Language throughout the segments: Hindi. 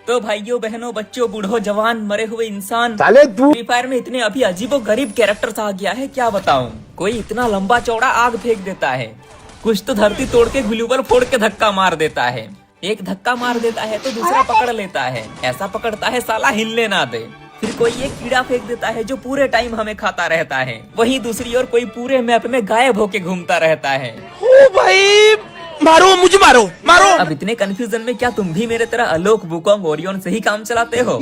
तो भाइयों बहनों बच्चों बूढ़ों जवान मरे हुए इंसान, फ्री फायर में इतने अभी अजीबो गरीब कैरेक्टर्स आ गया है, क्या बताऊं। कोई इतना लंबा चौड़ा आग फेंक देता है, कुछ तो धरती तोड़ के ग्लूबल फोड़ के धक्का मार देता है। एक धक्का मार देता है तो दूसरा पकड़ लेता है, ऐसा पकड़ता है साला हिलने ना दे। फिर कोई एक कीड़ा फेंक देता है जो पूरे टाइम हमें खाता रहता है। वहीं दूसरी ओर कोई पूरे मैप में गायब होके घूमता रहता है। ओ भाई मारो मुझे मारो मारो। अब इतने कंफ्यूजन में क्या तुम भी मेरे तरह आलोक वुकोंग ओरियन से ही काम चलाते हो?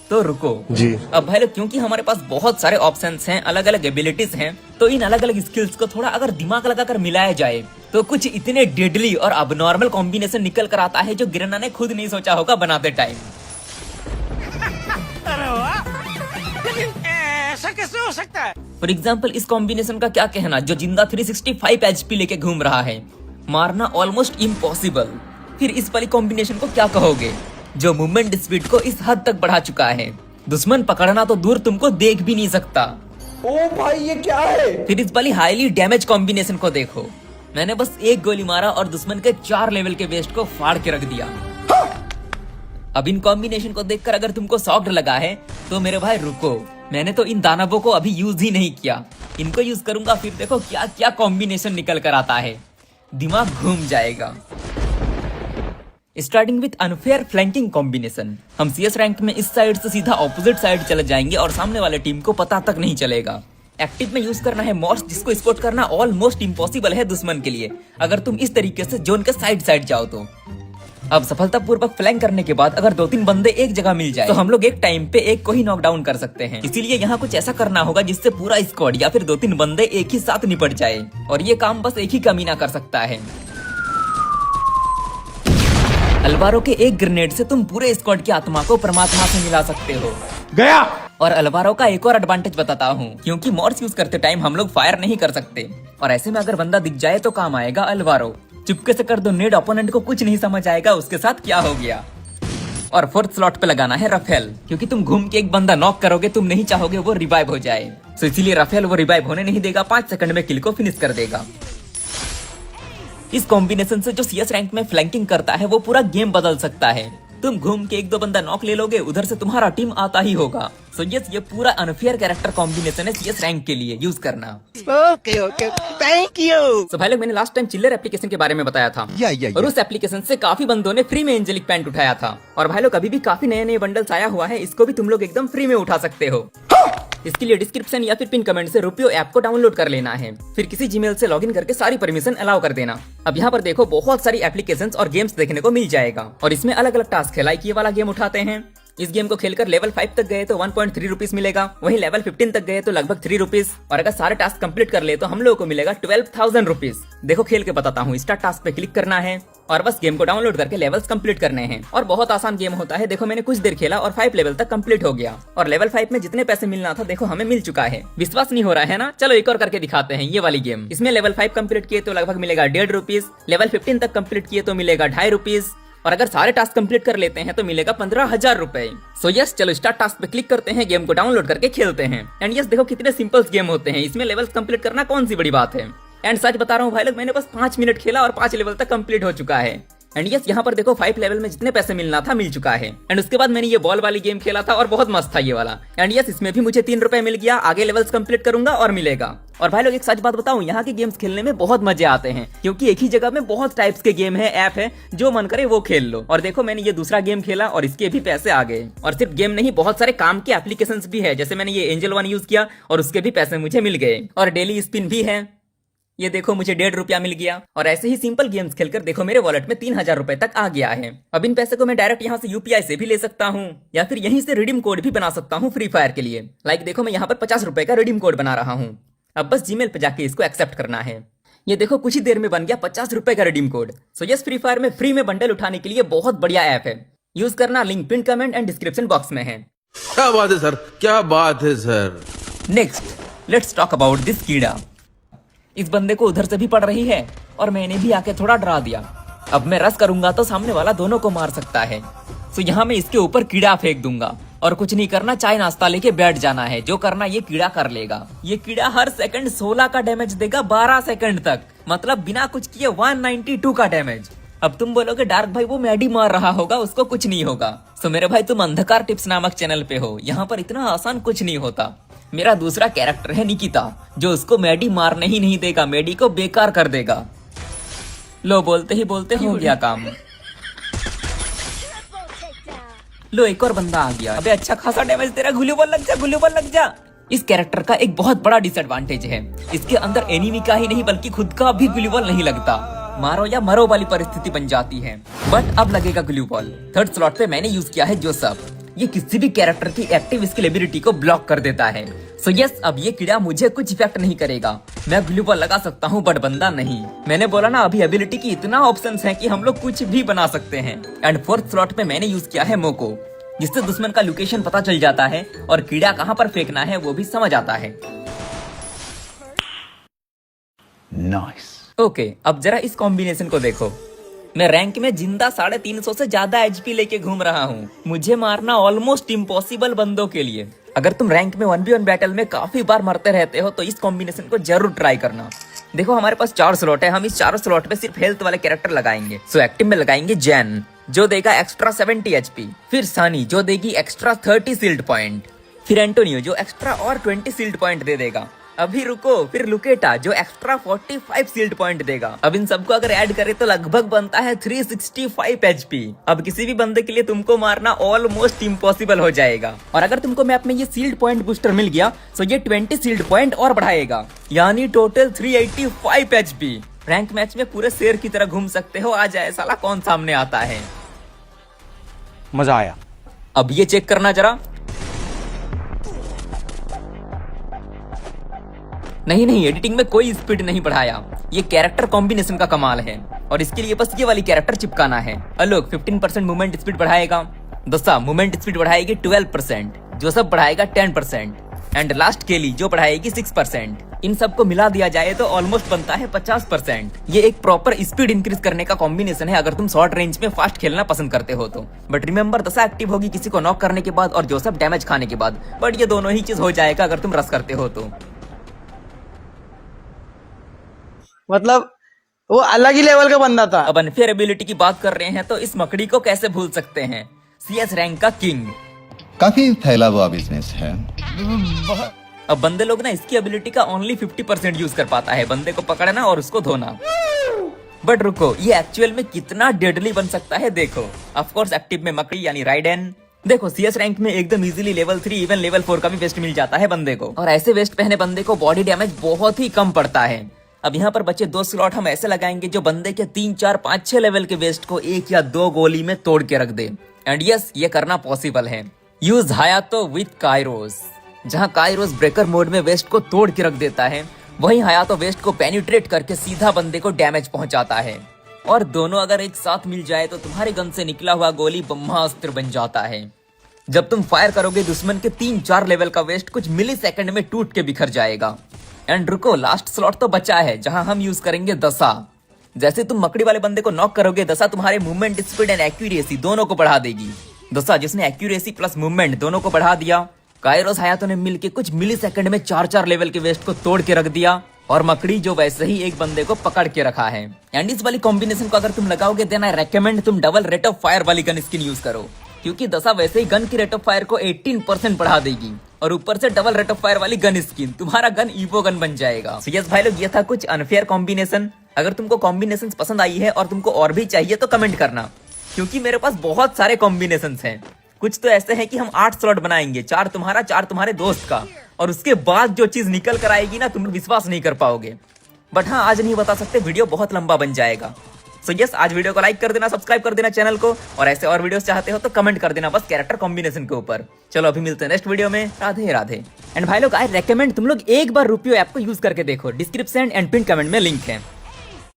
तो रुको जी। अब भाई लोग क्योंकि हमारे पास बहुत सारे ऑप्शंस हैं, अलग अलग एबिलिटीज हैं, तो इन अलग अलग स्किल्स को थोड़ा अगर दिमाग लगाकर मिलाया जाए तो कुछ इतने डेडली और अबनॉर्मल कॉम्बिनेशन निकल कर आता है जो गिरना ने खुद नहीं सोचा होगा बनाते टाइम। ऐसा कैसे हो सकता है? फॉर एग्जाम्पल इस कॉम्बिनेशन का क्या कहना, जो जिंदा 365 HP लेके घूम रहा है, मारना ऑलमोस्ट इम्पॉसिबल। फिर इस वाली कॉम्बिनेशन को क्या कहोगे, जो मूवमेंट स्पीड को इस हद तक बढ़ा चुका है, दुश्मन पकड़ना तो दूर तुमको देख भी नहीं सकता। ओ भाई ये क्या है? फिर इस वाली हाईली डैमेज कॉम्बिनेशन को देखो, मैंने बस एक गोली मारा और दुश्मन के 4 लेवल के वेस्ट को फाड़ के रख दिया। अब इन कॉम्बिनेशन को देखकर अगर तुमको शॉक्ड लगा है तो मेरे भाई रुको, मैंने तो इन दानवों को अभी यूज ही नहीं किया, इनको यूज करूंगा। फिर देखो क्या क्या कॉम्बिनेशन निकल कर आता है, दिमाग घूम जाएगा। Starting with unfair flanking combination. हम CS रैंक में इस साइड से सीधा ऑपोजिट साइड चले जाएंगे और सामने वाले टीम को पता तक नहीं चलेगा। एक्टिव में यूज करना है मॉर्स, जिसको स्पॉट करना ऑलमोस्ट इम्पॉसिबल है दुश्मन के लिए, अगर तुम इस तरीके से जोन के साइड जाओ तो। अब सफलतापूर्वक फ्लैंक करने के बाद अगर 2-3 बंदे एक जगह मिल जाए तो हम लोग एक टाइम पे एक को ही नॉकडाउन कर सकते हैं। इसीलिए यहाँ कुछ ऐसा करना होगा जिससे पूरा स्क्वाड या फिर 2-3 बंदे एक ही साथ निपट जाए, और ये काम बस एक ही कमीना कर सकता है। अलवारो के एक ग्रेनेड से तुम पूरे स्क्वाड की आत्मा को परमात्मा से मिला सकते हो। गया। और अलवारो का एक और एडवांटेज बताता हूँ, क्योंकि मॉर्स यूज करते टाइम हम लोग फायर नहीं कर सकते, और ऐसे में अगर बंदा दिख जाए तो काम आएगा अलवारो। चुपके से कर दो नेड, ओपोनेंट को कुछ नहीं समझ आएगा उसके साथ क्या हो गया। और 4th स्लॉट पे लगाना है राफेल, क्योंकि तुम घूम के एक बंदा नॉक करोगे, तुम नहीं चाहोगे वो रिवाइव हो जाए, तो इसीलिए राफेल वो रिवाइव होने नहीं देगा, 5 सेकंड में किल को फिनिश कर देगा। इस कॉम्बिनेशन से जो CS रैंक में फ्लैंकिंग करता है वो पूरा गेम बदल सकता है। तुम घूम के 1-2 बंदा नॉक ले लोगे, उधर से तुम्हारा टीम आता ही होगा। सो यस, ये पूरा अनफेयर कैरेक्टर कॉम्बिनेशन है CS रैंक के लिए, यूज करना। Okay okay thank you. तो भाई लोग मैंने लास्ट टाइम चिल्लर एप्लीकेशन के बारे में बताया था, और उस एप्लीकेशन से काफी बंदों ने फ्री में एंजेलिक पैंट उठाया था। और भाई लोग अभी भी काफी नए नए बंडल्स आया हुआ है, इसको भी तुम लोग एकदम फ्री में उठा सकते हो। इसके लिए डिस्क्रिप्शन या फिर पिन कमेंट से रुपयो ऐप को डाउनलोड कर लेना है, फिर किसी जीमेल से लॉगिन करके सारी परमिशन अलाउ कर देना। अब यहाँ पर देखो बहुत सारी एप्लीकेशंस और गेम्स देखने को मिल जाएगा, और इसमें अलग अलग टास्क है। लाइक ये वाला गेम उठाते हैं, इस गेम को खेलकर लेवल 5 तक गए तो 1.3 रुपीज मिलेगा, वहीं लेवल 15 तक गए तो लगभग 3 रुपीज, और अगर सारे टास्क कंप्लीट कर ले तो हम लोगों को मिलेगा 12,000 रुपीज। देखो खेल के बताता हूँ, स्टार्ट टास्क पे क्लिक करना है और बस गेम को डाउनलोड करके लेवल्स कंप्लीट करने हैं। और बहुत आसान गेम होता है, देखो मैंने कुछ देर खेला और 5 लेवल तक कंप्लीट हो गया, और लेवल 5 में जितने पैसे मिलना था देखो हमें मिल चुका है। विश्वास नहीं हो रहा है ना? चलो एक और करके दिखाते हैं ये वाली गेम। इसमें लेवल 5 कंप्लीट किए तो लगभग मिलेगा 1.5 रुपीज, लेवल 15 तक कंप्लीट किए तो मिलेगा 2.5 रुपीज, और अगर सारे टास्क कंप्लीट कर लेते हैं तो मिलेगा 15,000 रुपए। सो यस, चलो स्टार्ट टास्क पे क्लिक करते हैं, गेम को डाउनलोड करके खेलते हैं। एंड यस, देखो कितने सिंपल गेम होते हैं, इसमें लेवल्स कंप्लीट करना कौन सी बड़ी बात है। एंड सच बता रहा हूँ भाई लोग, मैंने बस 5 मिनट खेला और 5 लेवल तक कंप्लीट हो चुका है। एंड यस, यहाँ पर देखो 5 लेवल में जितने पैसे मिलना था मिल चुका है। एंड उसके बाद मैंने ये बॉल वाली गेम खेला था और बहुत मस्त था ये वाला। एंड यस, इसमें भी मुझे 3 रुपए मिल गया, आगे लेवल्स कंप्लीट करूंगा और मिलेगा। और भाई लोग एक सच बात बताऊं, यहाँ के गेम्स खेलने में बहुत मजे आते हैं, क्योंकि एक ही जगह में बहुत टाइप्स के गेम है, ऐप है, जो मन करे वो खेल लो। और देखो मैंने ये दूसरा गेम खेला और इसके भी पैसे आ गए। और सिर्फ गेम नहीं, बहुत सारे काम के एप्लीकेशंस भी है, जैसे मैंने ये एंजल वन यूज किया और उसके भी पैसे मुझे मिल गए। और डेली स्पिन भी है, ये देखो मुझे 1.5 रुपया मिल गया। और ऐसे ही सिंपल गेम्स खेलकर देखो मेरे वॉलेट में 3,000 रुपए तक आ गया है। अब इन पैसे को मैं डायरेक्ट यहाँ से UPI से भी ले सकता हूँ, या फिर यहीं से रिडीम कोड भी बना सकता हूँ फ्री फायर के लिए। लाइक देखो मैं यहाँ पर 50 रुपए का रिडीम कोड बना रहा हूँ। अब बस जीमेल पे जाके इसको एक्सेप्ट करना है। ये देखो कुछ ही देर में बन गया 50 रुपए का redeem code. So yes, free fire में फ्री में बंडल उठाने के लिए बहुत बढ़िया ऐप है, यूज करना। Link pin comment and description box में है। क्या बात है सर, क्या बात है sir. Next let's talk about this कीड़ा। इस बंदे को उधर से भी पड़ रही है और मैंने भी आके थोड़ा डरा दिया। अब मैं रश करूंगा तो सामने वाला दोनों को मार सकता है। तो यहाँ मैं इसके ऊपर कीड़ा फेंक दूंगा और कुछ नहीं करना, चाय नाश्ता लेके बैठ जाना है। जो करना ये कीड़ा कर लेगा। ये कीड़ा हर सेकंड 16 का डैमेज देगा 12 सेकंड तक, मतलब बिना कुछ किए 192 का डैमेज। अब तुम बोलोगे डार्क भाई वो मैडी मार रहा होगा, उसको कुछ नहीं होगा। सो मेरे भाई तुम अंधकार टिप्स नामक चैनल पे हो, यहाँ पर इतना आसान कुछ नहीं होता। मेरा दूसरा कैरेक्टर है निकिता, जो उसको मैडी मारने ही नहीं देगा, मैडी को बेकार कर देगा। लो बोलते ही बोलते हो गया काम। लो एक और बंदा आ गया। अबे अच्छा खासा डैमेज तेरा, गुल्लू बॉल लग जा, गुल्लू बॉल लग जा। इस कैरेक्टर का एक बहुत बड़ा डिसएडवांटेज है, इसके अंदर एनिमी का ही नहीं बल्कि खुद का भी गुल्लू बॉल नहीं लगता, मारो या मरो वाली परिस्थिति बन जाती है। बट अब लगेगा ग्लू बॉल। थर्ड स्लॉट पे मैंने यूज किया है जोसेफ। ये किसी भी कैरेक्टर की एक्टिव स्किल एबिलिटी को ब्लॉक कर देता है। सो यस, अब ये कीड़ा मुझे कुछ इफेक्ट नहीं करेगा। मैं ग्लू बॉल लगा सकता हूँ बट बंदा नहीं। मैंने बोला ना अभी एबिलिटी की इतना ऑप्शंस है कि हम लोग कुछ भी बना सकते हैं। एंड फोर्थ स्लॉट पे मैंने यूज किया है मोको, जिससे दुश्मन का लोकेशन पता चल जाता है और कीड़ा कहाँ पर फेंकना है वो भी समझ आता है। नाइस। ओके, अब जरा इस कॉम्बिनेशन को देखो। मैं रैंक में जिंदा 350 से ज्यादा एचपी लेके घूम रहा हूँ। मुझे मारना ऑलमोस्ट इम्पॉसिबल बंदों के लिए। अगर तुम रैंक में 1v1 बैटल में काफी बार मरते रहते हो तो इस कॉम्बिनेशन को जरूर ट्राई करना। देखो हमारे पास 4 स्लॉट है, हम इस 4 स्लॉट पे सिर्फ हेल्थ वाले कैरेक्टर लगाएंगे। सो एक्टिव में लगाएंगे जैन, जो देगा एक्स्ट्रा 70 एचपी, फिर सानी जो देगी एक्स्ट्रा 30 सील्ड पॉइंट, फिर एंटोनियो जो एक्स्ट्रा और 20 सील्ड पॉइंट दे देगा। अभी रुको, फिर लुकेटा जो एक्स्ट्रा 45 सील्ड पॉइंट देगा। अब इन सबको अगर ऐड करें तो लगभग बनता है 365 एचपी। अब किसी भी बंदे के लिए तुमको मारना ऑलमोस्ट इम्पॉसिबल हो जाएगा। और अगर तुमको मैप में ये सील्ड पॉइंट बूस्टर मिल गया तो ये 20 सील्ड पॉइंट और बढ़ाएगा, यानी टोटल 385 एचपी। रैंक मैच में पूरे शेर की तरह घूम सकते हो। आ जाए साला कौन सामने आता है। मजा आया। अब ये चेक करना जरा। नहीं, एडिटिंग में कोई स्पीड नहीं बढ़ाया, ये कैरेक्टर कॉम्बिनेशन का कमाल है। और इसके लिए बस ये वाली कैरेक्टर चिपकाना है। अलोक 15% मूवमेंट स्पीड बढ़ाएगा, दसा मूवमेंट स्पीड बढ़ाएगी 12%, जोसेफ बढ़ाएगा 10% एंड लास्ट केली जो बढ़ाएगी 6%। इन सबको मिला दिया जाए तो ऑलमोस्ट बनता है 50%। ये एक प्रॉपर स्पीड इंक्रीज करने का कॉम्बिनेशन है अगर तुम शॉर्ट रेंज में फास्ट खेलना पसंद करते हो तो। बट रिमेंबर, दशा एक्टिव होगी किसी को नॉक करने के बाद और जोसेफ डैमेज खाने के बाद। बट ये दोनों ही चीज हो जाएगा अगर तुम रश करते हो तो। मतलब वो अलग ही लेवल का बंदा था। अब अनफेयर एबिलिटी की बात कर रहे हैं तो इस मकड़ी को कैसे भूल सकते हैं। सीएस रैंक का किंग। काफी फैला हुआ बिजनेस है। अब बंदे लोग ना इसकी एबिलिटी का ओनली 50% यूज कर पाता है, बंदे को पकड़ना और उसको धोना। बट रुको, ये एक्चुअल में कितना डेडली बन सकता है देखो। ऑफ कोर्स एक्टिव में मकड़ी यानी राइडेन। देखो सीएस रैंक में एकदम इजीली लेवल 3 इवन लेवल 4 का भी वेस्ट मिल जाता है बंदे को। और ऐसे वेस्ट पहने बंदे को बॉडी डैमेज बहुत ही कम पड़ता है। अब यहाँ पर बचे 2 स्लॉट हम ऐसे लगाएंगे जो बंदे के 3, 4, 5, 6 लेवल के वेस्ट को 1 या 2 गोली में तोड़ के रख दे। एंड यस, ये करना पॉसिबल है। Use Hayato with Kairos. जहाँ काइरोस ब्रेकर मोड में वेस्ट को तोड़ के रख देता है, वहीं हायातो वेस्ट को पेनिट्रेट करके सीधा बंदे को डैमेज पहुंचाता है। और दोनों अगर एक साथ मिल जाए तो तुम्हारे गन से निकला हुआ गोली ब्रह्मास्त्र बन जाता है। जब तुम फायर करोगे दुश्मन के 3, 4 लेवल का वेस्ट कुछ मिली सेकंड में टूट के बिखर जाएगा। एंड रुको, लास्ट स्लॉट तो बचा है जहां हम यूज करेंगे दशा। जैसे तुम मकड़ी वाले बंदे को नॉक करोगे, दशा तुम्हारे मूवमेंट स्पीड एंड एक्यूरेसी दोनों को बढ़ा देगी। दशा जिसने एक्यूरेसी प्लस मूवमेंट दोनों को बढ़ा दिया। काइरोस हायातो ने मिलके कुछ मिली सेकंड में 4 लेवल के वेस्ट को तोड़ के रख दिया। और मकड़ी जो वैसे ही एक बंदे को पकड़ के रखा है। एंड इस वाली कॉम्बिनेशन को अगर तुम लगाओगे देन आई रेकमेंड तुम डबल रेट ऑफ फायर वाली गन स्किन यूज करो, क्योंकि दशा वैसे ही गन की रेट ऑफ फायर को 18% बढ़ा देगी। और ऊपर से डबल रेट ऑफ फायर वाली गन स्किन, तुम्हारा गन ईवो गन बन जाएगा। So yes भाई लोग, ये था कुछ अनफेयर कॉम्बिनेशन। अगर तुमको कॉम्बिनेशन पसंद आई है और तुमको और भी चाहिए तो कमेंट करना, क्योंकि मेरे पास बहुत सारे कॉम्बिनेशन हैं। कुछ तो ऐसे हैं कि हम 8 स्लॉट बनाएंगे, 4 तुम्हारा 4 तुम्हारे दोस्त का, और उसके बाद जो चीज निकल कर आएगी ना तुम विश्वास नहीं कर पाओगे। बट हाँ, आज नहीं बता सकते, वीडियो बहुत लंबा बन जाएगा। सो यस, आज वीडियो को लाइक कर देना, सब्सक्राइब कर देना चैनल को, और ऐसे और वीडियोस चाहते हो तो कमेंट कर देना बस कैरेक्टर कॉम्बिनेशन के ऊपर। चलो अभी मिलते हैं नेक्स्ट वीडियो में। राधे राधे। एंड भाई लोग, आई रेकमेंड तुम लोग एक बार रुपियो ऐप को यूज करके देखो। डिस्क्रिप्शन एंड पिन कमेंट में लिंक है।